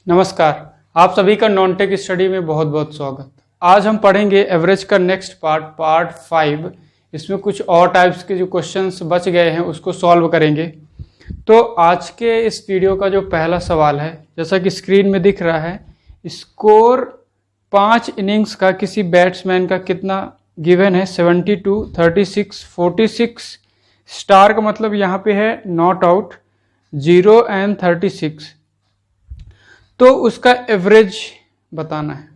नमस्कार, आप सभी का नॉन टेक स्टडी में बहुत बहुत स्वागत। आज हम पढ़ेंगे एवरेज का नेक्स्ट पार्ट 5। इसमें कुछ और टाइप्स के जो क्वेश्चंस बच गए हैं उसको सॉल्व करेंगे। तो आज के इस वीडियो का जो पहला सवाल है, जैसा कि स्क्रीन में दिख रहा है, स्कोर 5 इनिंग्स का किसी बैट्समैन का कितना गिवन है? 72, 36, 46। स्टार का मतलब यहाँ पे है नॉट आउट, 0 एंड 36। तो उसका एवरेज बताना है।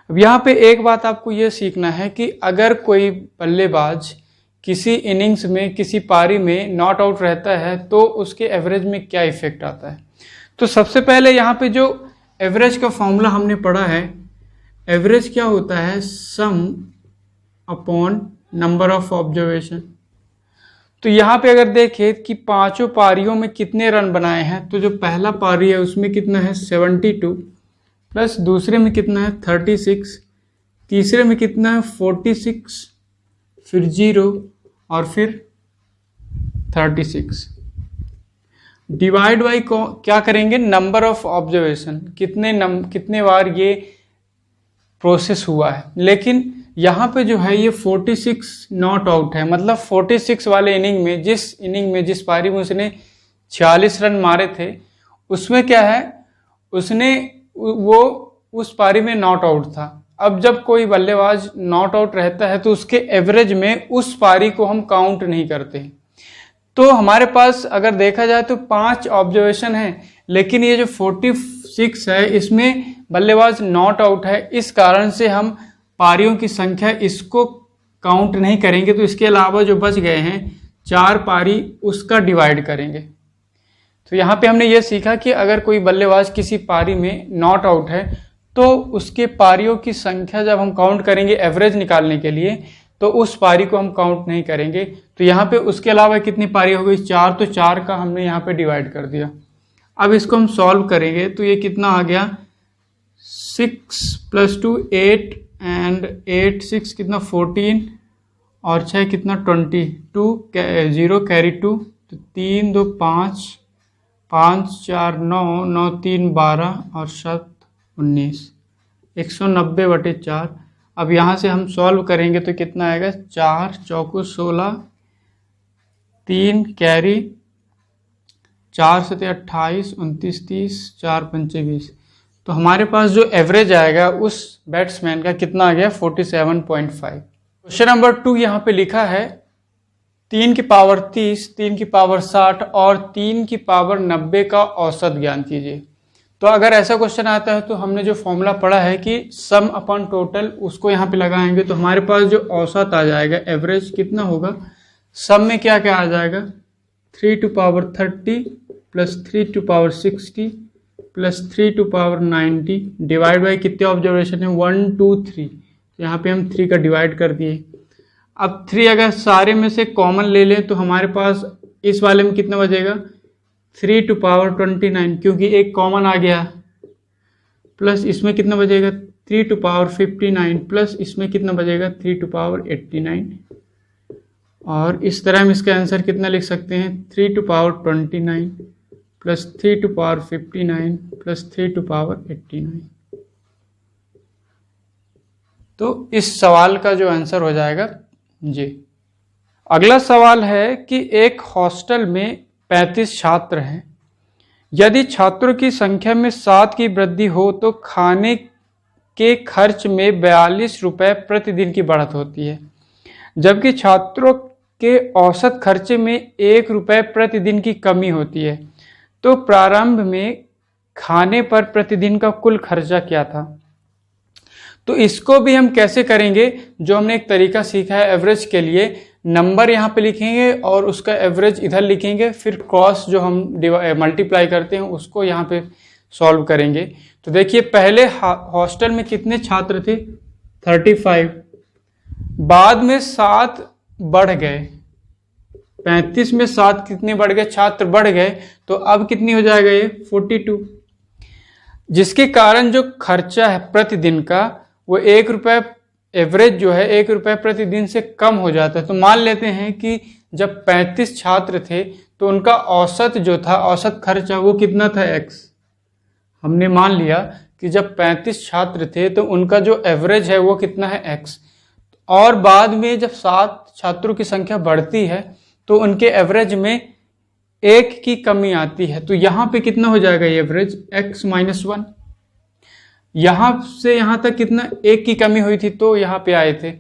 अब यहाँ पे एक बात आपको ये सीखना है कि अगर कोई बल्लेबाज किसी इनिंग्स में, किसी पारी में नॉट आउट रहता है तो उसके एवरेज में क्या इफेक्ट आता है। तो सबसे पहले यहाँ पे जो एवरेज का फॉर्मूला हमने पढ़ा है, एवरेज क्या होता है? सम अपॉन नंबर ऑफ ऑब्जर्वेशन। तो यहाँ पे अगर देखें कि पांचों पारियों में कितने रन बनाए हैं, तो जो पहला पारी है उसमें कितना है 72, प्लस दूसरे में कितना है 36, तीसरे में कितना है 46, फिर 0 और फिर 36। डिवाइड बाई क्या करेंगे? नंबर ऑफ ऑब्जर्वेशन, कितने बार ये प्रोसेस हुआ है। लेकिन यहाँ पे जो है ये 46 नॉट आउट है, मतलब 46 वाले इनिंग में, जिस पारी में उसने 46 रन मारे थे, उसमें क्या है, वो उस पारी में नॉट आउट था। अब जब कोई बल्लेबाज नॉट आउट रहता है तो उसके एवरेज में उस पारी को हम काउंट नहीं करते। तो हमारे पास अगर देखा जाए तो 5 ऑब्जर्वेशन है, लेकिन ये जो 46 है इसमें बल्लेबाज नॉट आउट है, इस कारण से हम पारियों की संख्या इसको काउंट नहीं करेंगे। तो इसके अलावा जो बच गए हैं 4 पारी, उसका डिवाइड करेंगे। तो यहाँ पे हमने ये सीखा कि अगर कोई बल्लेबाज किसी पारी में नॉट आउट है तो उसके पारियों की संख्या जब हम काउंट करेंगे एवरेज निकालने के लिए, तो उस पारी को हम काउंट नहीं करेंगे। तो यहाँ पे उसके अलावा कितनी पारी हो गई? 4। तो 4 का हमने यहाँ पे डिवाइड कर दिया। अब इसको हम सॉल्व करेंगे तो ये कितना आ गया? 6 + 2 8 एंड 8 6 कितना 14 और 6 कितना 20, 2 0 कैरी 2, तो 3 2 5 5 4 9 9 3 12 और 7 19, 190/4। अब यहाँ से हम सॉल्व करेंगे तो कितना आएगा? 4 चौको 16, 3 कैरी 4 7 28 29 30, 4 पंचे 20। तो हमारे पास जो एवरेज आएगा उस बैट्समैन का कितना आ गया? 47.5। क्वेश्चन नंबर 2 यहाँ पे लिखा है 3 की पावर 30, 3 की पावर 60 और 3 की पावर 90 का औसत ज्ञान कीजिए। तो अगर ऐसा क्वेश्चन आता है तो हमने जो फॉर्मूला पढ़ा है कि सम अपॉन टोटल, उसको यहाँ पे लगाएंगे तो हमारे पास जो औसत आ जाएगा, एवरेज कितना होगा? सम में क्या क्या आ जाएगा? 3 to power 30 plus 3 to power 60 plus 3 to power 90 divide by कितने ऑब्जर्वेशन है? 1 2 3। यहाँ पे हम 3 का डिवाइड कर दिए। अब 3 अगर सारे में से कॉमन ले लें तो हमारे पास इस वाले में कितना बचेगा? 3 टू पावर 29, क्योंकि एक कॉमन आ गया, प्लस इसमें कितना बचेगा? 3 टू पावर 59 प्लस इसमें कितना बचेगा? 3 टू पावर 89। और इस तरह हम इसका आंसर कितना लिख सकते हैं? 3 to power 29 plus 3 to power 59 plus 3 to power 89। तो इस सवाल का जो आंसर हो जाएगा जी। अगला सवाल है कि एक हॉस्टल में 35 छात्र हैं। यदि छात्रों की संख्या में 7 की वृद्धि हो तो खाने के खर्च में 42 रुपये प्रतिदिन की बढ़त होती है, जबकि छात्रों के औसत खर्चे में 1 रुपये प्रतिदिन की कमी होती है। तो प्रारंभ में खाने पर प्रतिदिन का कुल खर्चा क्या था? तो इसको भी हम कैसे करेंगे? जो हमने एक तरीका सीखा है एवरेज के लिए, नंबर यहाँ पे लिखेंगे और उसका एवरेज इधर लिखेंगे, फिर क्रॉस जो हम मल्टीप्लाई करते हैं उसको यहाँ पे सॉल्व करेंगे। तो देखिए पहले हॉस्टल में कितने छात्र थे? 35। बाद में 7 बढ़ गए, 35 में 7 कितने बढ़ गए? छात्र बढ़ गए। तो अब कितनी हो जाएगा ये? 42, जिसके कारण जो खर्चा है प्रतिदिन का वो 1 रुपये, एवरेज जो है 1 रुपये प्रतिदिन से कम हो जाता है। तो मान लेते हैं कि जब 35 छात्र थे तो उनका औसत जो था, औसत खर्चा वो कितना था? X। हमने मान लिया कि जब 35 छात्र थे तो उनका जो एवरेज है वो कितना है x, और बाद में जब 7 छात्रों की संख्या बढ़ती है तो उनके एवरेज में 1 की कमी आती है। तो यहाँ पे कितना हो जाएगा ये एवरेज x - 1। यहाँ से यहाँ तक कितना 1 की कमी हुई थी तो यहाँ पे आए थे।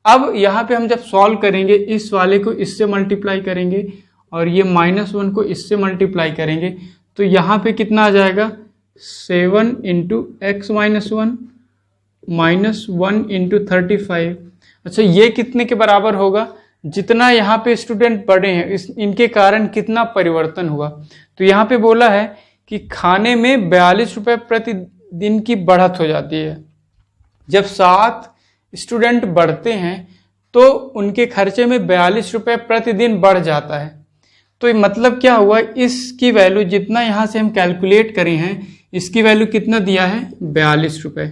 अब यहाँ पे हम जब सॉल्व करेंगे इस वाले को इससे मल्टीप्लाई करेंगे और ये -1 को इससे मल्टीप्लाई करेंगे तो यहाँ पे कितना आ जाएगा 7 × x - 1 -1 × 35। अच्छा, ये कितने के बराबर होगा? जितना यहाँ पे स्टूडेंट बढ़े हैं इनके कारण कितना परिवर्तन हुआ। तो यहाँ पे बोला है कि खाने में 42 रुपये प्रतिदिन की बढ़त हो जाती है। जब 7 स्टूडेंट बढ़ते हैं तो उनके खर्चे में 42 रुपये प्रतिदिन बढ़ जाता है। तो मतलब क्या हुआ, इसकी वैल्यू जितना यहाँ से हम कैलकुलेट करे हैं इसकी वैल्यू कितना दिया है 42 रुपये।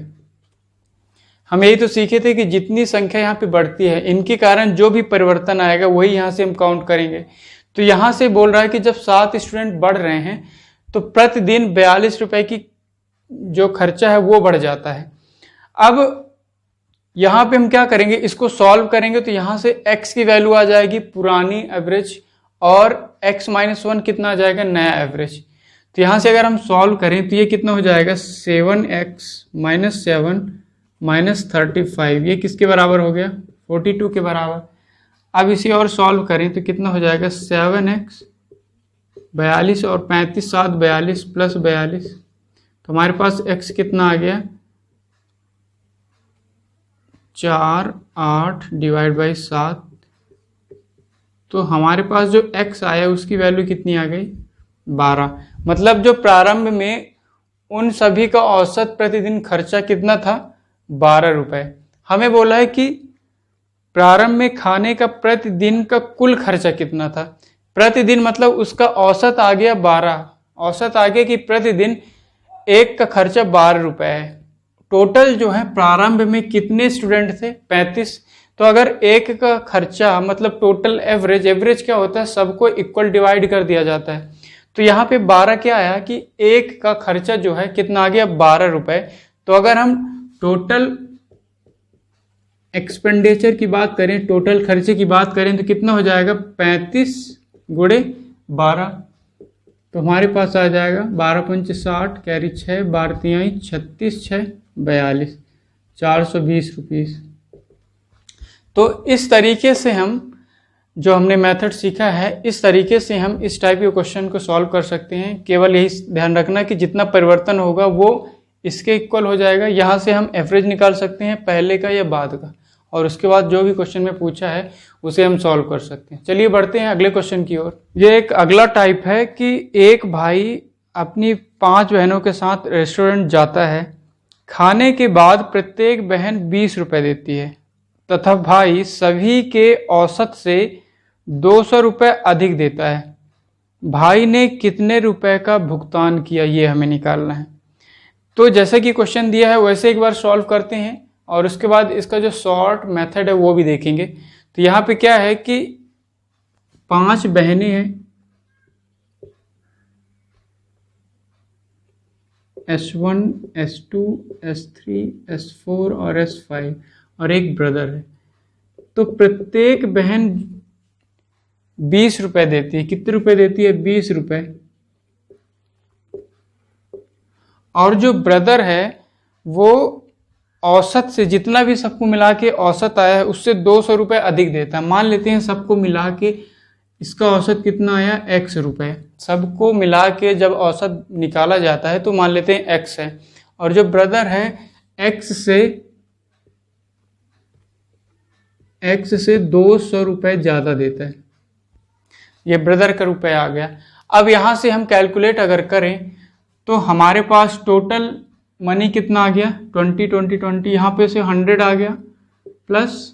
हम यही तो सीखे थे कि जितनी संख्या यहाँ पे बढ़ती है इनके कारण जो भी परिवर्तन आएगा वही यहाँ से हम काउंट करेंगे। तो यहाँ से बोल रहा है कि जब 7 स्टूडेंट बढ़ रहे हैं तो प्रतिदिन 42 रुपये की जो खर्चा है वो बढ़ जाता है। अब यहाँ पे हम क्या करेंगे, इसको सॉल्व करेंगे तो यहाँ से x की वैल्यू आ जाएगी पुरानी एवरेज और x - 1 कितना आ जाएगा नया एवरेज। तो यहाँ से अगर हम सॉल्व करें तो ये कितना हो जाएगा 7x - 7 - 35, ये किसके बराबर हो गया 42 के बराबर। अब इसे और सॉल्व करें तो कितना हो जाएगा 7x 42 और 35 7 42 प्लस 42, तो हमारे पास x कितना आ गया 4 8 / 7। तो हमारे पास जो x आया उसकी वैल्यू कितनी आ गई 12। मतलब जो प्रारंभ में उन सभी का औसत प्रतिदिन खर्चा कितना था 12 रुपये। हमें बोला है कि प्रारंभ में खाने का प्रतिदिन का कुल खर्चा कितना था। प्रतिदिन मतलब उसका औसत आ गया 12, औसत आ गया कि प्रतिदिन एक का खर्चा 12 रुपये है। टोटल जो है प्रारंभ में कितने स्टूडेंट थे 35। तो अगर एक का खर्चा मतलब टोटल एवरेज क्या होता है सबको इक्वल डिवाइड कर दिया जाता है। तो यहाँ पे 12 क्या आया कि एक का खर्चा जो है कितना आ गया 12 रुपये। तो अगर हम टोटल एक्सपेंडिचर की बात करें, टोटल खर्चे की बात करें तो कितना हो जाएगा 35 × 12। तो हमारे पास आ जाएगा 12 × 5 60 कैरी 6 12 × 36 6 42 420 रुपीस। तो इस तरीके से हम जो हमने मेथड सीखा है इस तरीके से हम इस टाइप के क्वेश्चन को सॉल्व कर सकते हैं। केवल यही ध्यान रखना कि जितना परिवर्तन होगा वो इसके इक्वल हो जाएगा। यहाँ से हम एवरेज निकाल सकते हैं पहले का या बाद का, और उसके बाद जो भी क्वेश्चन में पूछा है उसे हम सॉल्व कर सकते हैं। चलिए बढ़ते हैं अगले क्वेश्चन की ओर। ये एक अगला टाइप है कि एक भाई अपनी 5 बहनों के साथ रेस्टोरेंट जाता है। खाने के बाद प्रत्येक बहन 20 रुपये देती है तथा भाई सभी के औसत से 200 रुपये अधिक देता है। भाई ने कितने रुपए का भुगतान किया ये हमें निकालना है। तो जैसे कि क्वेश्चन दिया है वैसे एक बार सॉल्व करते हैं और उसके बाद इसका जो शॉर्ट मेथड है वो भी देखेंगे। तो यहाँ पे क्या है कि 5 बहनें हैं, S1 S2 S3 S4 और S5 और एक ब्रदर है। तो प्रत्येक बहन 20 रुपए देती है। कितने रुपए देती है 20 रुपए। और जो ब्रदर है वो औसत से जितना भी सबको मिला के औसत आया है उससे 200 रुपये अधिक देता है। मान लेते हैं सबको मिला के इसका औसत कितना आया x रुपये। सबको मिला के जब औसत निकाला जाता है तो मान लेते हैं x है, और जो ब्रदर है x से 200 रुपये ज़्यादा देता है। ये ब्रदर का रुपया आ गया। अब यहाँ से हम कैलकुलेट अगर करें तो हमारे पास टोटल मनी कितना आ गया 20 20 20, यहाँ पे से 100 आ गया plus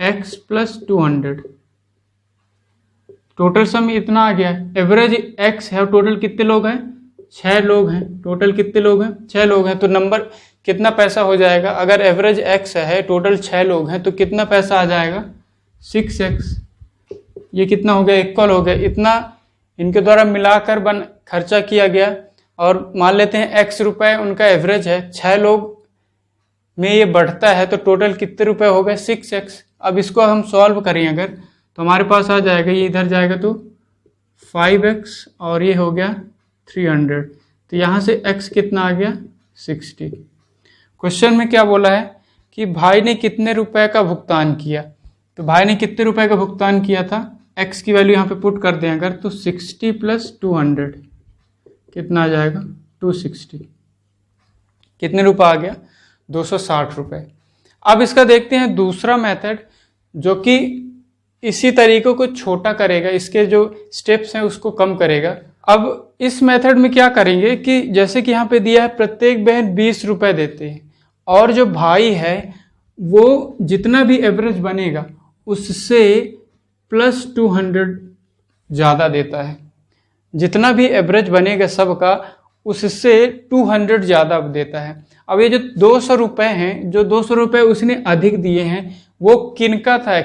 x plus 200, total sum इतना आ गया। एवरेज x है, टोटल कितने लोग हैं 6 लोग हैं। टोटल कितने लोग हैं 6 लोग हैं। तो नंबर कितना पैसा हो जाएगा, अगर एवरेज x है टोटल 6 लोग हैं तो कितना पैसा आ जाएगा 6x। ये कितना हो गया इक्वल हो गया। इतना इनके द्वारा मिलाकर खर्चा किया गया और मान लेते हैं x रुपए उनका एवरेज है, 6 लोग में ये बढ़ता है तो टोटल कितने रुपए हो गए 6x। अब इसको हम सॉल्व करें अगर तो हमारे पास आ जाएगा, ये इधर जाएगा तो 5x और ये हो गया 300, तो यहाँ से x कितना आ गया 60। क्वेश्चन में क्या बोला है कि भाई ने कितने रुपए का भुगतान किया, तो भाई ने कितने रुपए का भुगतान किया था, x की वैल्यू यहाँ पे पुट कर दें अगर तो 60 + 200 कितना आ जाएगा 260, कितने रुपए आ गया 260 रुपए। अब इसका देखते हैं दूसरा मेथड जो कि इसी तरीकों को छोटा करेगा, इसके जो स्टेप्स हैं उसको कम करेगा। अब इस मेथड में क्या करेंगे कि जैसे कि यहाँ पे दिया है प्रत्येक बहन 20 रुपए देते हैं और जो भाई है वो जितना भी एवरेज बनेगा उससे +200 ज़्यादा देता है, जितना भी एवरेज बनेगा सबका उससे 200 ज़्यादा देता है। अब ये जो 200 रुपये हैं, जो 200 रुपये उसने अधिक दिए हैं वो किनका था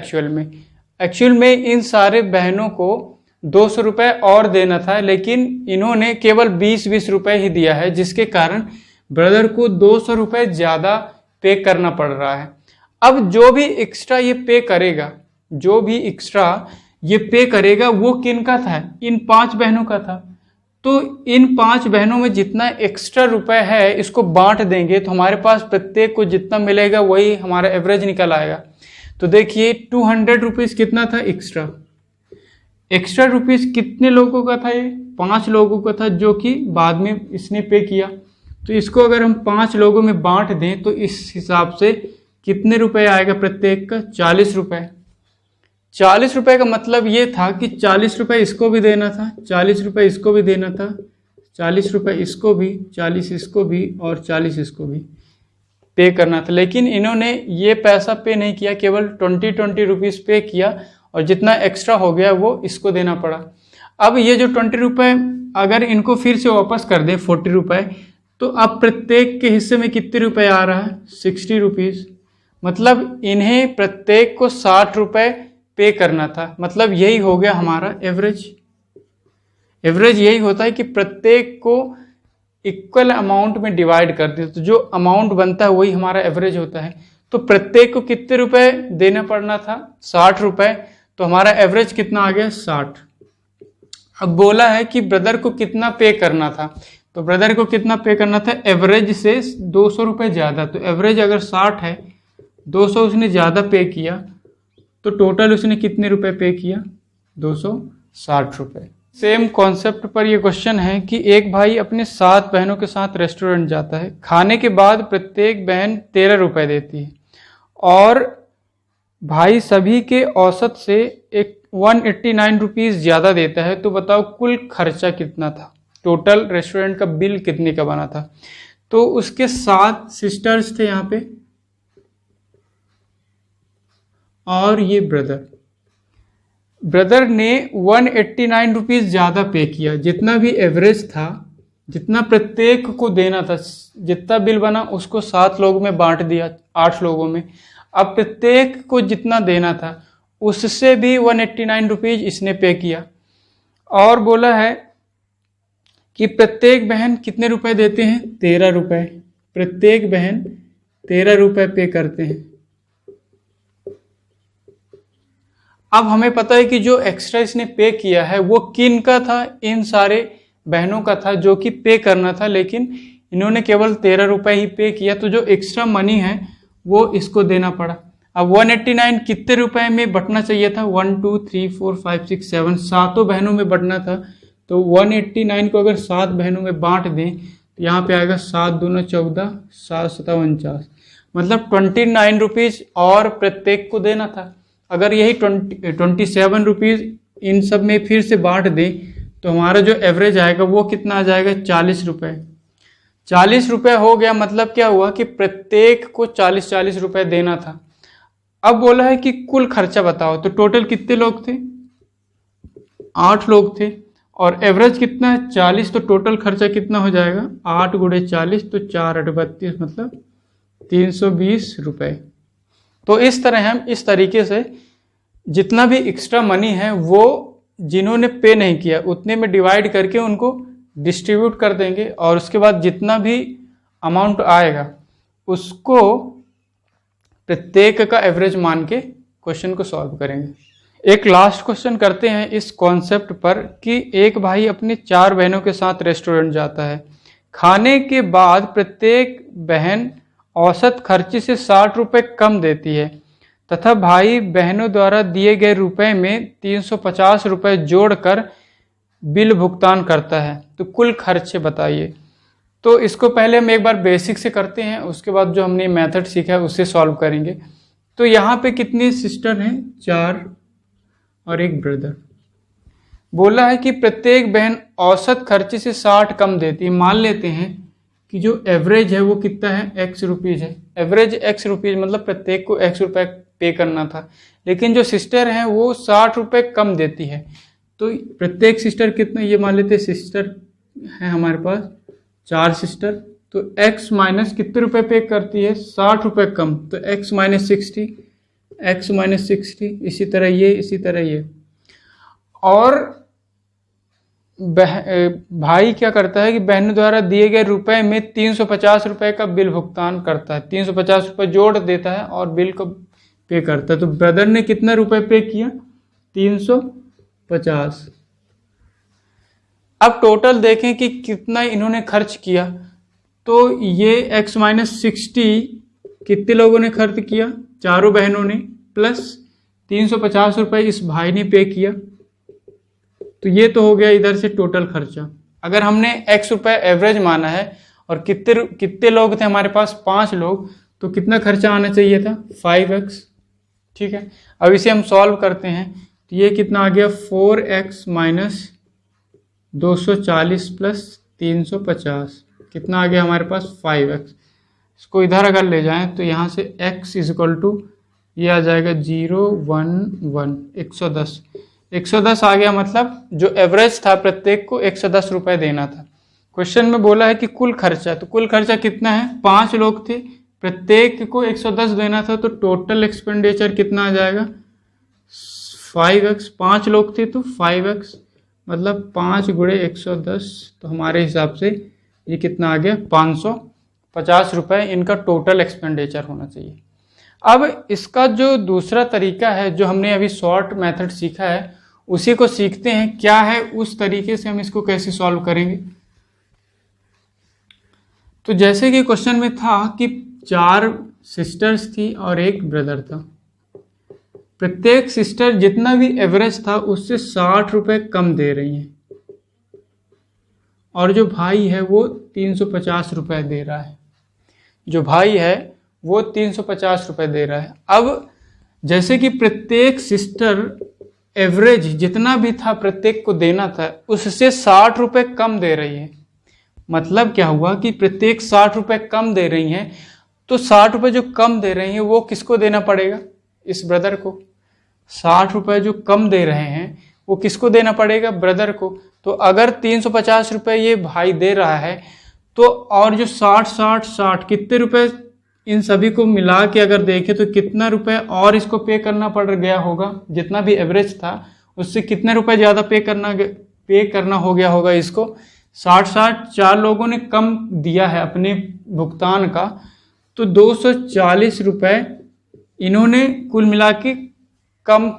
एक्चुअल में इन सारे बहनों को 200 रुपये और देना था, लेकिन इन्होंने केवल 20-20 रुपये ही दिया है, जिसके कारण ब्रदर को 200 रुपये ज़्यादा पे करना पड़ रहा है। अब जो भी एक्स्ट्रा ये पे करेगा वो किनका था, इन 5 बहनों का था। तो इन 5 बहनों में जितना एक्स्ट्रा रुपए है इसको बांट देंगे तो हमारे पास प्रत्येक को जितना मिलेगा वही हमारा एवरेज निकल आएगा। तो देखिए 200 रुपीज़ कितना था एक्स्ट्रा रुपीज़ कितने लोगों का था, ये 5 लोगों का था जो कि बाद में इसने पे किया। तो इसको अगर हम 5 लोगों में बांट दें तो इस हिसाब से कितने रुपए आएगा प्रत्येक का 40 रुपए। 40 रुपए का मतलब ये था कि 40 रुपए इसको भी देना था, 40 रुपए इसको भी देना था, 40 रुपए इसको भी, 40 इसको भी और 40 इसको भी पे करना था। लेकिन इन्होंने ये पैसा पे नहीं किया, केवल 20 रुपीज़ पे किया और जितना एक्स्ट्रा हो गया वो इसको देना पड़ा। अब ये जो 20 रुपये अगर इनको फिर से वापस कर दें 40 रुपये, तो अब प्रत्येक के हिस्से में कितने रुपए आ रहा है 60 रुपीज़। मतलब इन्हें प्रत्येक को 60 रुपये पे करना था। मतलब यही हो गया हमारा एवरेज यही होता है कि प्रत्येक को इक्वल अमाउंट में डिवाइड कर दे तो जो अमाउंट बनता है वही हमारा एवरेज होता है। तो प्रत्येक को कितने रुपए देना पड़ना था 60 रुपए, तो हमारा एवरेज कितना आ गया 60। अब बोला है कि ब्रदर को कितना पे करना था, तो ब्रदर को कितना पे करना था एवरेज से 200 रुपये ज़्यादा। तो एवरेज अगर 60 है, 200 उसने ज़्यादा पे किया तो टोटल उसने कितने रुपए पे किया 260 रुपये। सेम कॉन्सेप्ट पर ये क्वेश्चन है कि एक भाई अपने 7 बहनों के साथ रेस्टोरेंट जाता है, खाने के बाद प्रत्येक बहन 13 रुपये देती है और भाई सभी के औसत से 189 रुपीज़ ज़्यादा देता है। तो बताओ कुल खर्चा कितना था, टोटल रेस्टोरेंट का बिल कितने का बना था। तो उसके 7 सिस्टर्स थे यहाँ पे और ये ब्रदर ने 189 रुपीज़ ज़्यादा पे किया, जितना भी एवरेज था, जितना प्रत्येक को देना था, जितना बिल बना उसको 7 लोगों में बांट दिया, 8 लोगों में। अब प्रत्येक को जितना देना था उससे भी 189 रुपीज़ इसने पे किया और बोला है कि प्रत्येक बहन कितने रुपए देते हैं 13 रुपए, प्रत्येक बहन 13 रुपए पे करते हैं। अब हमें पता है कि जो एक्स्ट्रा इसने पे किया है वो किन का था, इन सारे बहनों का था जो कि पे करना था, लेकिन इन्होंने केवल 13 रुपए ही पे किया। तो जो एक्स्ट्रा मनी है वो इसको देना पड़ा। अब 189 कितने रुपए में बंटना चाहिए था 1 2 3 4 5 6 7 सातों बहनों में बंटना था। तो 189 को अगर 7 बहनों में बांट दें तो यहाँ पे आएगा 7 दूना 14, 7 7 49, मतलब 29 रुपीज़ और प्रत्येक को देना था। अगर यही 27 रुपीज़ इन सब में फिर से बांट दें तो हमारा जो एवरेज आएगा वो कितना आ जाएगा 40 रुपये। 40 रुपये हो गया, मतलब क्या हुआ कि प्रत्येक को 40 रुपये देना था। अब बोला है कि कुल खर्चा बताओ, तो टोटल कितने लोग थे 8 लोग थे और एवरेज कितना है 40, तो टोटल खर्चा कितना हो जाएगा 8 गुणे 40 तो 4 8 32, मतलब 320 रुपये। तो इस तरह हम इस तरीके से जितना भी एक्स्ट्रा मनी है वो जिन्होंने पे नहीं किया उतने में डिवाइड करके उनको डिस्ट्रीब्यूट कर देंगे और उसके बाद जितना भी अमाउंट आएगा उसको प्रत्येक का एवरेज मान के क्वेश्चन को सॉल्व करेंगे। एक लास्ट क्वेश्चन करते हैं इस कॉन्सेप्ट पर कि एक भाई अपनी 4 बहनों के साथ रेस्टोरेंट जाता है। खाने के बाद प्रत्येक बहन औसत खर्चे से 60 रुपये कम देती है तथा भाई बहनों द्वारा दिए गए रुपए में 350 रुपये जोड़कर बिल भुगतान करता है, तो कुल खर्चे बताइए। तो इसको पहले हम एक बार बेसिक से करते हैं, उसके बाद जो हमने मेथड सीखा है उससे सॉल्व करेंगे। तो यहाँ पे कितनी सिस्टर हैं? 4 और एक ब्रदर। बोला है कि प्रत्येक बहन औसत खर्चे से 60 कम देती है। मान लेते हैं कि जो एवरेज है वो कितना है? x रुपीज़ है। एवरेज x रुपीज़ मतलब प्रत्येक को x रुपये पे करना था, लेकिन जो सिस्टर हैं वो 60 रुपये कम देती है। तो प्रत्येक सिस्टर कितना, ये मान लेते हैं सिस्टर है हमारे पास 4 सिस्टर, तो x माइनस कितने रुपए पे करती है? 60 रुपये कम, तो x माइनस 60, इसी तरह ये, इसी तरह ये। और भाई क्या करता है कि बहनों द्वारा दिए गए रुपए में 350 रुपये का बिल भुगतान करता है, 350 रुपये जोड़ देता है और बिल को पे करता है। तो ब्रदर ने कितना रुपए पे किया? 350। अब टोटल देखें कि कितना इन्होंने खर्च किया, तो ये x माइनस 60 कितने लोगों ने खर्च किया? 4 बहनों ने, प्लस 350 रुपये इस भाई ने पे किया। तो ये तो हो गया इधर से टोटल खर्चा। अगर हमने x रुपये एवरेज माना है और कितने लोग थे हमारे पास? 5 लोग, तो कितना खर्चा आना चाहिए था? 5x। ठीक है, अब इसे हम सॉल्व करते हैं। तो ये कितना आ गया? 4x माइनस 240 प्लस 350, कितना आ गया हमारे पास? 5x। इसको इधर अगर ले जाएं तो यहाँ से x इज इक्वल टू ये आ जाएगा 110 आ गया। मतलब जो एवरेज था प्रत्येक को 110 रुपये देना था। क्वेश्चन में बोला है कि कुल खर्चा, तो कुल खर्चा कितना है? 5 लोग थे, प्रत्येक को 110 देना था, तो टोटल एक्सपेंडिचर कितना आ जाएगा? 5x। 5 लोग थे तो 5x, मतलब 5 गुणे 110, तो हमारे हिसाब से ये कितना आ गया? 550 रुपये इनका टोटल एक्सपेंडिचर होना चाहिए। अब इसका जो दूसरा तरीका है, जो हमने अभी शॉर्ट मेथड सीखा है, उसी को सीखते हैं क्या है, उस तरीके से हम इसको कैसे सॉल्व करेंगे। तो जैसे कि क्वेश्चन में था कि 4 सिस्टर्स थी और एक ब्रदर था। प्रत्येक सिस्टर जितना भी एवरेज था उससे 60 रुपये कम दे रही हैं और जो भाई है वो 350 रुपये दे रहा है। जो भाई है वो 350 रुपये दे रहा है। अब जैसे कि प्रत्येक सिस्टर एवरेज जितना भी था प्रत्येक को देना था उससे 60 रुपये कम दे रही है। मतलब क्या हुआ कि प्रत्येक 60 रुपये कम दे रही हैं, तो 60 रुपये जो कम दे रही हैं वो किसको देना पड़ेगा? इस ब्रदर को। 60 रुपये जो कम दे रहे हैं वो किसको देना पड़ेगा? ब्रदर को। तो अगर 350 रुपये ये भाई दे रहा है, तो और जो 60 कितने रुपए इन सभी को मिला के अगर देखें तो कितना रुपए और इसको पे करना पड़ गया होगा? जितना भी एवरेज था उससे कितने रुपए ज़्यादा पे करना हो गया होगा इसको? 60 4 लोगों ने कम दिया है अपने भुगतान का, तो 240 रुपये इन्होंने कुल मिला के कम,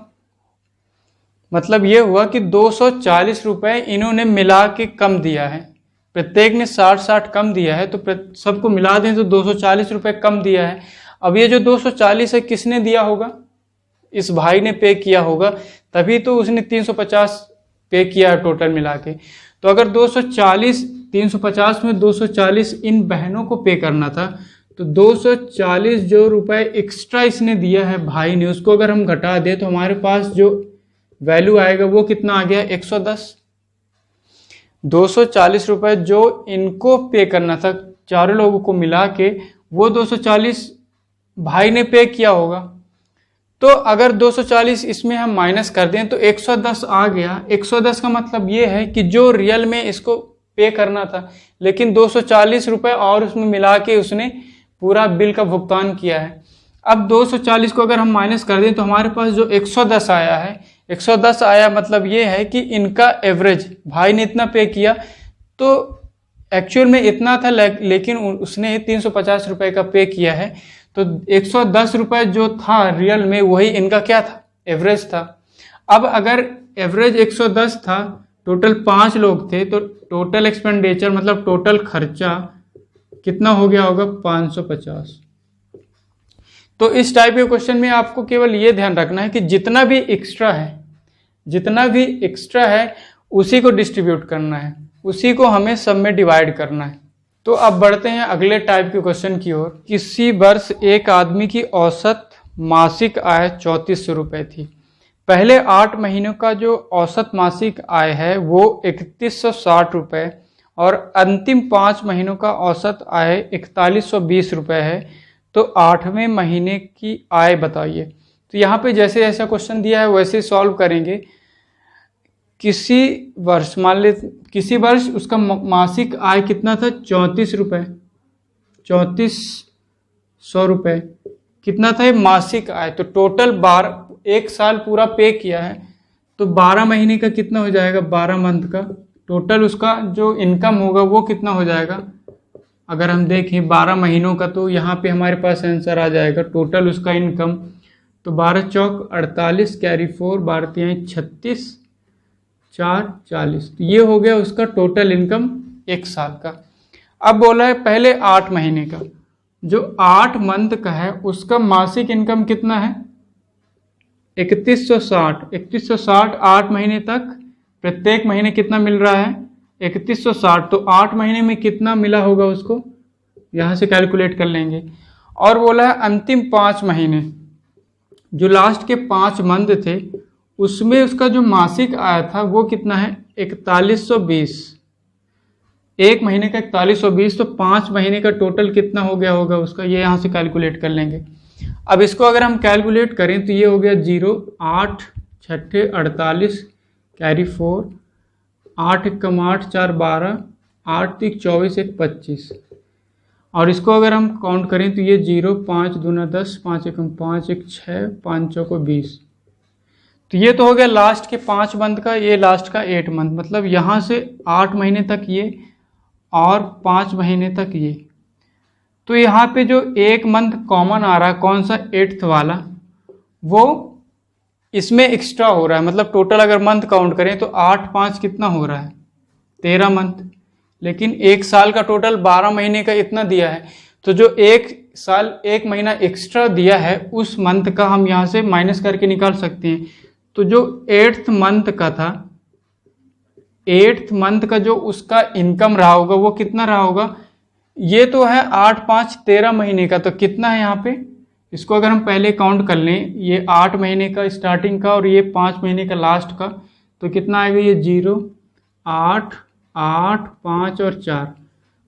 मतलब ये हुआ कि 240 रुपये इन्होंने मिला के कम दिया है। प्रत्येक ने 60 कम दिया है, तो सबको मिला दें तो 240 रुपये कम दिया है। अब ये जो 240 है किसने दिया होगा? इस भाई ने पे किया होगा, तभी तो उसने 350 पे किया है टोटल मिला के। तो अगर 350 में 240 इन बहनों को पे करना था, तो 240 जो रुपए एक्स्ट्रा इसने दिया है भाई ने, उसको अगर हम घटा दें तो हमारे पास जो वैल्यू आएगा वो कितना आ गया? 110। 240 रुपये जो इनको पे करना था चारों लोगों को मिला के, वो 240 भाई ने पे किया होगा। तो अगर 240 इसमें हम माइनस कर दें तो 110 आ गया। 110 का मतलब ये है कि जो रियल में इसको पे करना था, लेकिन 240 रुपये और उसमें मिला के उसने पूरा बिल का भुगतान किया है। अब 240 को अगर हम माइनस कर दें तो हमारे पास जो 110 आया है, 110 आया मतलब ये है कि इनका एवरेज, भाई ने इतना पे किया तो एक्चुअल में इतना था, लेकिन उसने 350 रुपये का पे किया है। तो 110 रुपये जो था रियल में, वही इनका क्या था, एवरेज था। अब अगर एवरेज 110 था, टोटल 5 लोग थे, तो टोटल एक्सपेंडिचर मतलब टोटल खर्चा कितना हो गया होगा, 550। तो इस टाइप के क्वेश्चन में आपको केवल ये ध्यान रखना है कि जितना भी एक्स्ट्रा है उसी को डिस्ट्रीब्यूट करना है, उसी को हमें सब में डिवाइड करना है। तो अब बढ़ते हैं अगले टाइप के क्वेश्चन की ओर। किसी वर्ष एक आदमी की औसत मासिक आय 3400 रुपये थी। पहले 8 महीनों का जो औसत मासिक आय है वो 3160 रुपये और अंतिम 5 महीनों का औसत आय 4120 रुपये है। तो 8वें महीने की आय बताइए। तो यहाँ पे जैसे जैसा क्वेश्चन दिया है वैसे सॉल्व करेंगे। किसी वर्ष उसका मासिक आय कितना था, 34 रुपये, 3400 रुपये कितना था ये मासिक आय। तो टोटल 1 साल पूरा पे किया है, तो 12 महीने का कितना हो जाएगा, 12 मंथ का टोटल उसका जो इनकम होगा वो कितना हो जाएगा। अगर हम देखें 12 महीनों का, तो यहाँ पे हमारे पास आंसर आ जाएगा टोटल उसका इनकम। तो 12 चौक 48, कैरी 4, 12 तिहाई 36, 4 40। तो ये हो गया उसका टोटल इनकम 1 साल का। अब बोला है पहले 8 महीने का, जो 8 मंथ का है उसका मासिक इनकम कितना है, 3160। 3160 8 महीने तक, प्रत्येक महीने कितना मिल रहा है, 3160। तो 8 महीने में कितना मिला होगा उसको, यहाँ से कैलकुलेट कर लेंगे। और बोला है अंतिम 5 महीने, जो लास्ट के 5 मंथ थे उसमें उसका जो मासिक आय था वो कितना है, 4120। 1 महीने का 4120, तो 5 महीने का टोटल कितना हो गया होगा उसका, ये यहाँ से कैलकुलेट कर लेंगे। अब इसको अगर हम कैलकुलेट करें तो ये हो गया 0, 8 छठे 48, कैरी 4, 8 एकम 8, 4 12, 8 तिक 24, 1 25। और इसको अगर हम काउंट करें तो ये 0, 5 दूना 10, 5 एकम 5, 1 6, 5 चौको 20। तो ये तो हो गया लास्ट के 5 मंथ का, ये लास्ट का 8 मंथ, मतलब यहाँ से 8 महीने तक ये और 5 महीने तक ये। तो यहाँ पे जो 1 मंथ कॉमन आ रहा है, कौन सा, 8th वाला, वो इसमें एक्स्ट्रा हो रहा है। मतलब टोटल अगर मंथ काउंट करें तो 8 5 कितना हो रहा है, 13 मंथ। लेकिन 1 साल का टोटल 12 महीने का इतना दिया है, तो जो 1 साल 1 महीना एक्स्ट्रा दिया है उस मंथ का हम यहाँ से माइनस करके निकाल सकते हैं। तो जो 8th मंथ का था, 8th मंथ का जो उसका इनकम रहा होगा वो कितना रहा होगा, ये तो है 8 5 13 महीने का, तो कितना है यहाँ पे, इसको अगर हम पहले काउंट कर लें, ये 8 महीने का स्टार्टिंग का और ये 5 महीने का लास्ट का, तो कितना आएगा, ये 0 8 8 5 और 4।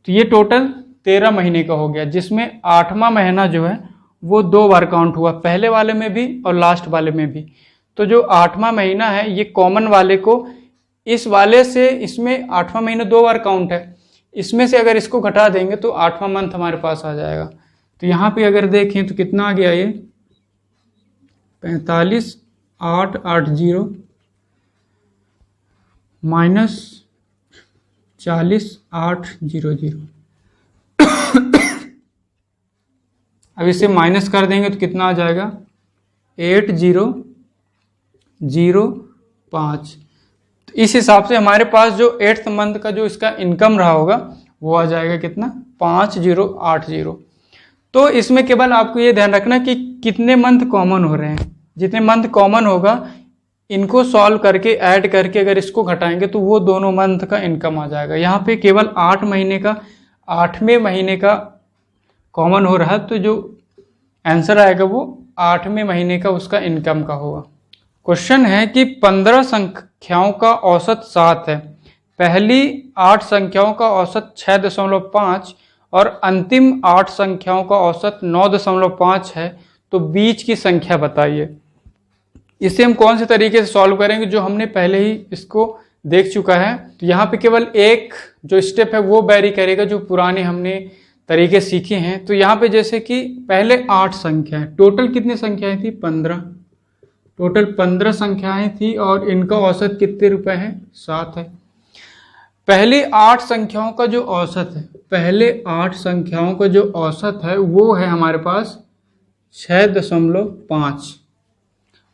तो ये टोटल 13 महीने का हो गया, जिसमें 8वां महीना जो है वो 2 बार काउंट हुआ, पहले वाले में भी और लास्ट वाले में भी। तो जो 8वां महीना है ये कॉमन वाले को इस वाले से, इसमें 8वां महीना 2 बार काउंट है, इसमें से अगर इसको घटा देंगे तो 8वां मंथ हमारे पास आ जाएगा। तो यहाँ पे अगर देखें तो कितना आ गया, ये 45 8 8 0 माइनस 40 8 0 0। अब इसे माइनस कर देंगे तो कितना आ जाएगा, 8 0 0 5। तो इस हिसाब से हमारे पास जो 8th मंथ का जो इसका इनकम रहा होगा वो आ जाएगा कितना, 5080। तो इसमें केवल आपको ये ध्यान रखना कि कितने मंथ कॉमन हो रहे हैं, जितने मंथ कॉमन होगा इनको सॉल्व करके ऐड करके अगर इसको घटाएंगे तो वो दोनों मंथ का इनकम आ जाएगा। यहाँ पे केवल 8 महीने का 8वें महीने का कॉमन हो रहा है, तो जो आंसर आएगा वो 8वें महीने का उसका इनकम का होगा। क्वेश्चन है कि 15 संख्याओं का औसत 7 है, पहली 8 संख्याओं का औसत 6.5 और अंतिम 8 संख्याओं का औसत 9.5 है, तो बीच की संख्या बताइए। इसे हम कौन से तरीके से सॉल्व करेंगे, जो हमने पहले ही इसको देख चुका है। तो यहाँ पे केवल एक जो स्टेप है वो वेरी करेगा, जो पुराने हमने तरीके सीखे हैं। तो यहाँ पे जैसे कि पहले 8 संख्याएं, टोटल कितनी संख्याएं थी, 15, टोटल 15 संख्याएं थी और इनका औसत कितने रुपए है, 7 है। पहले 8 संख्याओं का जो औसत है, पहले 8 संख्याओं का जो औसत है वो है हमारे पास 6.5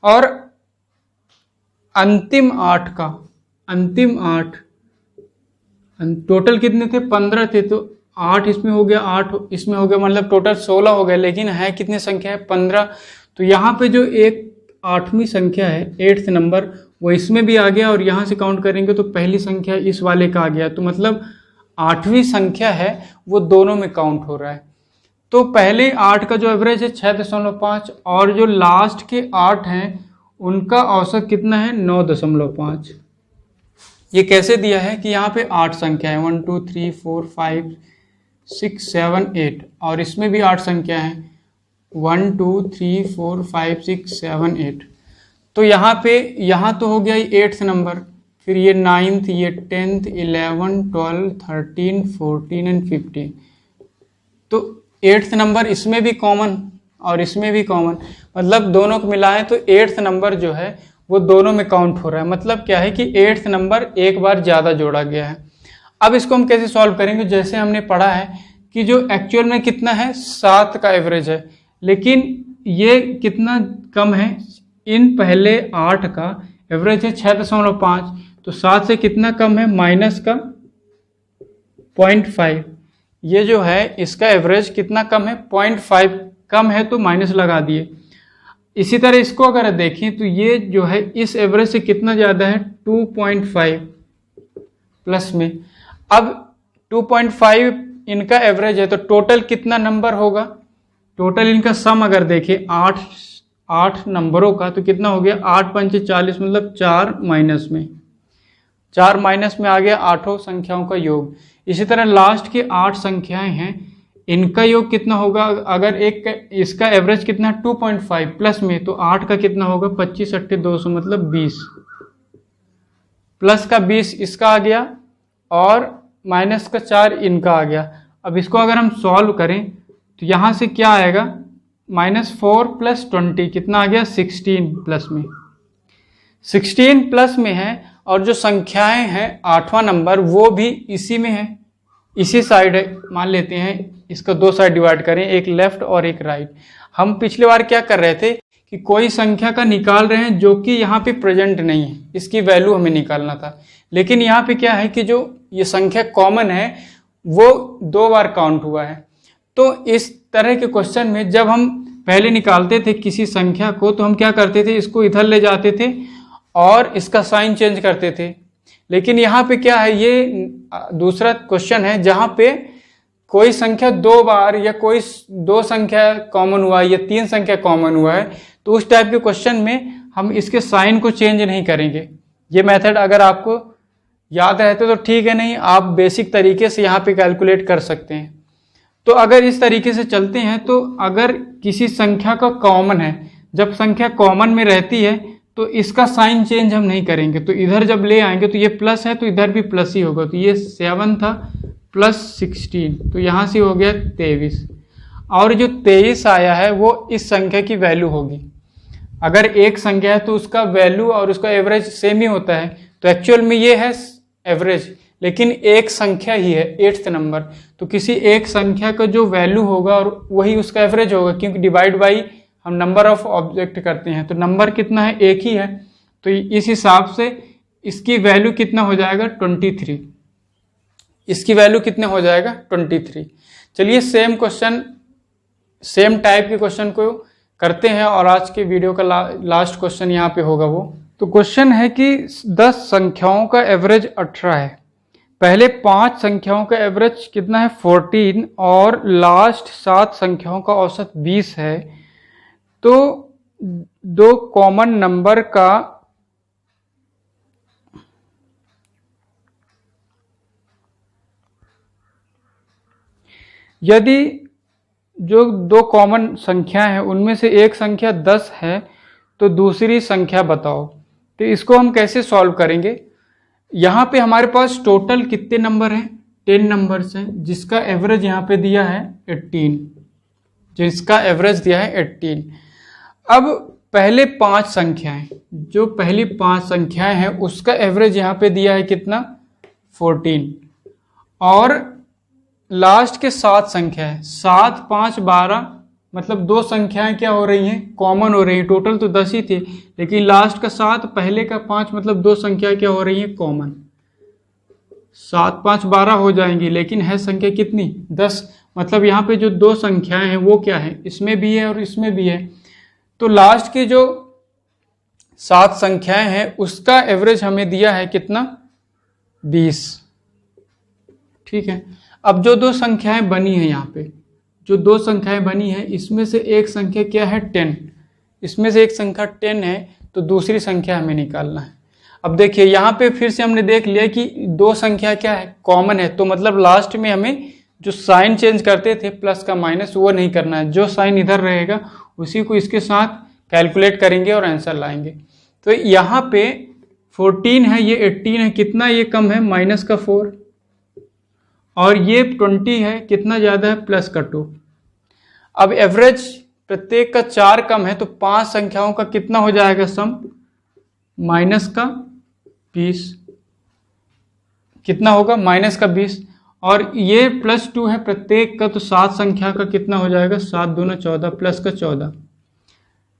और अंतिम 8 का, अंतिम 8 टोटल कितने थे? 15 थे, तो 8 इसमें हो गया, 8 इसमें हो गया, मतलब टोटल 16 हो गया, लेकिन है कितनी संख्या है? 15। तो यहाँ पे जो एक 8वीं संख्या है, 8th नंबर, वो इसमें भी आ गया और यहाँ से काउंट करेंगे तो पहली संख्या इस वाले का आ गया, तो मतलब 8वीं संख्या है वो दोनों में काउंट हो रहा है। तो पहले 8 का जो एवरेज है 6.5 और जो लास्ट के 8 हैं उनका औसत कितना है? 9.5। ये कैसे दिया है कि यहाँ पे 8 संख्या है, 1 2 3 4 5 6 7 8 और इसमें भी 8 संख्या है, 1 2 3 4 5 6 7 8। तो यहाँ पे, यहाँ तो हो गया 8th नंबर, फिर ये 9th, ये 10th, 11 12 13 14 एंड 15। तो 8th नंबर इसमें भी कॉमन और इसमें भी कॉमन, मतलब दोनों को मिलाएं तो 8th नंबर जो है वो दोनों में काउंट हो रहा है। मतलब क्या है कि 8th नंबर एक बार ज़्यादा जोड़ा गया है। अब इसको हम कैसे सॉल्व करेंगे? जैसे हमने पढ़ा है कि जो एक्चुअल में कितना है, 7 का एवरेज है, लेकिन ये कितना कम है? इन पहले 8 का एवरेज है 6.5, तो 7 से कितना कम है? माइनस का 0.5। ये जो है इसका एवरेज कितना कम है? 0.5 कम है, तो माइनस लगा दिए। इसी तरह इसको अगर देखें तो ये जो है इस एवरेज से कितना ज़्यादा है? 2.5 प्लस में। अब 2.5 इनका एवरेज है, तो टोटल कितना नंबर होगा? टोटल इनका सम अगर देखें 8 नंबरों का, तो कितना हो गया? 8 पंचे 40, मतलब 4 माइनस में, 4 माइनस में आ गया 8 संख्याओं का योग। इसी तरह लास्ट के 8 संख्याएं हैं, इनका योग कितना होगा? अगर एक इसका एवरेज कितना है? 2.5 प्लस में, तो 8 का कितना होगा? 25 8 200, मतलब 20, प्लस का 20 इसका आ गया और माइनस का 4 इनका आ गया। अब इसको अगर हम सॉल्व करें तो यहाँ से क्या आएगा? -4 + 20 कितना आ गया? 16 प्लस में, 16 प्लस में है। और जो संख्याएं हैं 8वां नंबर वो भी इसी में है, इसी साइड है। मान लेते हैं इसका 2 साइड डिवाइड करें, एक लेफ्ट और एक राइट। हम पिछली बार क्या कर रहे थे कि कोई संख्या का निकाल रहे हैं जो कि यहाँ पे प्रेजेंट नहीं है, इसकी वैल्यू हमें निकालना था। लेकिन यहाँ पे क्या है कि जो ये संख्या कॉमन है वो 2 बार काउंट हुआ है। तो इस तरह के क्वेश्चन में जब हम पहले निकालते थे किसी संख्या को, तो हम क्या करते थे? इसको इधर ले जाते थे और इसका साइन चेंज करते थे। लेकिन यहाँ पे क्या है? ये दूसरा क्वेश्चन है जहाँ पे कोई संख्या 2 बार या कोई 2 संख्या कॉमन हुआ है या 3 संख्या कॉमन हुआ है, तो उस टाइप के क्वेश्चन में हम इसके साइन को चेंज नहीं करेंगे। ये मेथड अगर आपको याद रहते तो ठीक है, नहीं आप बेसिक तरीके से यहाँ पे कैलकुलेट कर सकते हैं। तो अगर इस तरीके से चलते हैं तो अगर किसी संख्या का कॉमन है, जब संख्या कॉमन में रहती है तो इसका साइन चेंज हम नहीं करेंगे। तो इधर जब ले आएंगे तो ये प्लस है तो इधर भी प्लस ही होगा। तो ये 7 था प्लस 16, तो यहाँ से हो गया 23। और जो 23 आया है वो इस संख्या की वैल्यू होगी। अगर एक संख्या है तो उसका वैल्यू और उसका एवरेज सेम ही होता है। तो एक्चुअल में ये है एवरेज, लेकिन एक संख्या ही है 8th नंबर, तो किसी एक संख्या का जो वैल्यू होगा और वही उसका एवरेज होगा, क्योंकि डिवाइड बाई हम नंबर ऑफ ऑब्जेक्ट करते हैं। तो नंबर कितना है? एक ही है, तो इस हिसाब से इसकी वैल्यू कितना हो जाएगा? 23। इसकी वैल्यू कितने हो जाएगा? 23। चलिए सेम क्वेश्चन, सेम टाइप के क्वेश्चन को करते हैं और आज के वीडियो का लास्ट क्वेश्चन यहाँ पे होगा वो। तो क्वेश्चन है कि 10 संख्याओं का एवरेज 18 है, पहले 5 संख्याओं का एवरेज कितना है? 14 और लास्ट 7 संख्याओं का औसत 20 है। तो 2 कॉमन नंबर का यदि जो 2 कॉमन संख्या है उनमें से एक संख्या 10 है तो दूसरी संख्या बताओ। तो इसको हम कैसे सॉल्व करेंगे? यहाँ पे हमारे पास टोटल कितने नंबर हैं? 10 नंबर्स हैं, जिसका एवरेज यहाँ पे दिया है 18, जिसका एवरेज दिया है 18। अब पहले 5 संख्याएं, जो पहली 5 संख्याएं हैं उसका एवरेज यहाँ पे दिया है कितना? 14 और लास्ट के 7 संख्या है, 7, 5, 12, मतलब 2 संख्याएं क्या हो रही हैं, कॉमन हो रही हैं। टोटल तो 10 ही थे, लेकिन लास्ट का 7, पहले का 5, मतलब 2 संख्याएं क्या हो रही हैं, कॉमन। 7, 5, 12 हो जाएंगी, लेकिन है संख्या कितनी, 10। मतलब यहाँ पे जो 2 संख्याएं हैं वो क्या है, इसमें भी है और इसमें भी है। तो लास्ट की जो 7 संख्याएं हैं उसका एवरेज हमें दिया है कितना, 20। ठीक है। अब जो 2 संख्याएं बनी है, यहाँ पे जो 2 संख्याएं बनी है, इसमें से एक संख्या क्या है, 10। इसमें से एक संख्या 10 है, तो दूसरी संख्या हमें निकालना है। अब देखिए यहाँ पे फिर से हमने देख लिया कि 2 संख्या क्या है, कॉमन है। तो मतलब लास्ट में हमें जो साइन चेंज करते थे प्लस का माइनस, वो नहीं करना है। जो साइन इधर रहेगा उसी को इसके साथ कैलकुलेट करेंगे और आंसर लाएंगे। तो यहाँ पे 14 है, ये 18 है, कितना ये कम है, माइनस का 4, और ये 20 है, कितना ज़्यादा है, प्लस का 2। अब एवरेज प्रत्येक का 4 कम है, तो 5 संख्याओं का कितना हो जाएगा सम, माइनस का 20। कितना होगा, माइनस का 20। और ये प्लस 2 है प्रत्येक का, तो 7 संख्या का कितना हो जाएगा, 7 दूना 14, प्लस का 14।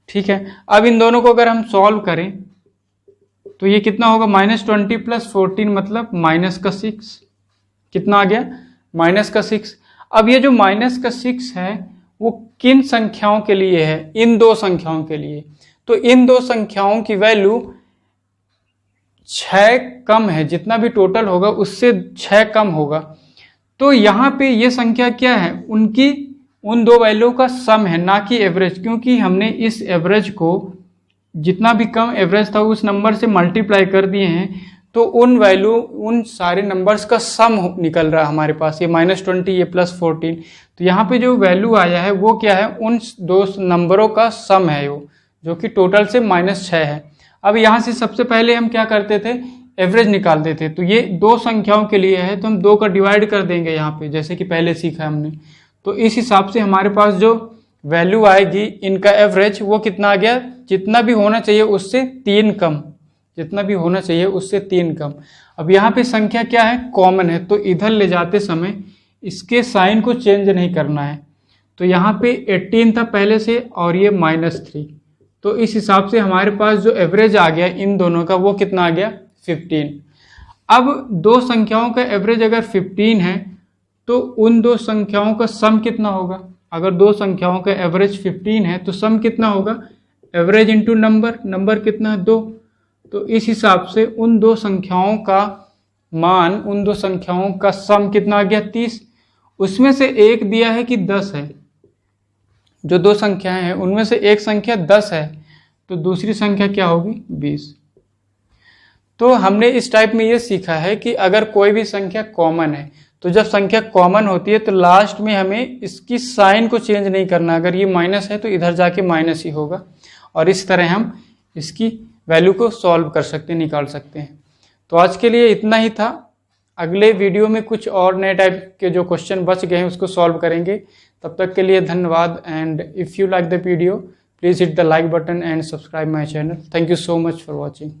ठीक है। अब इन दोनों को अगर हम सॉल्व करें तो ये कितना होगा, -20 + 14 मतलब माइनस का 6। कितना आ गया, माइनस का 6। अब ये जो माइनस का 6 है वो किन संख्याओं के लिए है, इन 2 संख्याओं के लिए। तो इन 2 संख्याओं की वैल्यू 6 कम है, जितना भी टोटल होगा उससे 6 कम होगा। तो यहाँ पे ये संख्या क्या है, उनकी उन 2 वैल्यू का सम है, ना कि एवरेज। क्योंकि हमने इस एवरेज को, जितना भी कम एवरेज था उस नंबर से मल्टीप्लाई कर दिए हैं, तो उन वैल्यू, उन सारे नंबर्स का सम निकल रहा है हमारे पास। ये -20, ये +14। तो यहाँ पे जो वैल्यू आया है वो क्या है, उन 2 नंबरों का सम है वो, जो कि टोटल से -6 है। अब यहाँ से सबसे पहले हम क्या करते थे, एवरेज निकालते थे। तो ये 2 संख्याओं के लिए है, तो हम 2 का डिवाइड कर देंगे यहाँ पे, जैसे कि पहले सीखा हमने। तो इस हिसाब से हमारे पास जो वैल्यू आएगी इनका एवरेज, वो कितना आ गया, जितना भी होना चाहिए उससे 3 कम, जितना भी होना चाहिए उससे 3 कम। अब यहाँ पे संख्या क्या है, कॉमन है, तो इधर ले जाते समय इसके साइन को चेंज नहीं करना है। तो यहाँ पे 18 था पहले से, और ये -3। तो इस हिसाब से हमारे पास जो एवरेज आ गया इन दोनों का, वो कितना आ गया, 15। अब 2 संख्याओं का एवरेज अगर 15 है, तो उन 2 संख्याओं का सम कितना होगा। अगर 2 संख्याओं का एवरेज 15 है तो सम कितना होगा, एवरेज इंटू नंबर, नंबर कितना है, 2। तो इस हिसाब से उन 2 संख्याओं का मान, उन 2 संख्याओं का सम कितना आ गया, 30। उसमें से एक दिया है कि 10 है, जो 2 संख्याएं हैं उनमें से एक संख्या 10 है, तो दूसरी संख्या क्या होगी, 20। तो हमने इस टाइप में ये सीखा है कि अगर कोई भी संख्या कॉमन है, तो जब संख्या कॉमन होती है तो लास्ट में हमें इसकी साइन को चेंज नहीं करना। अगर ये माइनस है तो इधर जाके माइनस ही होगा, और इस तरह हम इसकी वैल्यू को सॉल्व कर सकते हैं, निकाल सकते हैं। तो आज के लिए इतना ही था। अगले वीडियो में कुछ और नए टाइप के जो क्वेश्चन बच गए हैं उसको सॉल्व करेंगे। तब तक के लिए धन्यवाद, and if you like the video please hit the like button and subscribe my channel. Thank you so much for watching.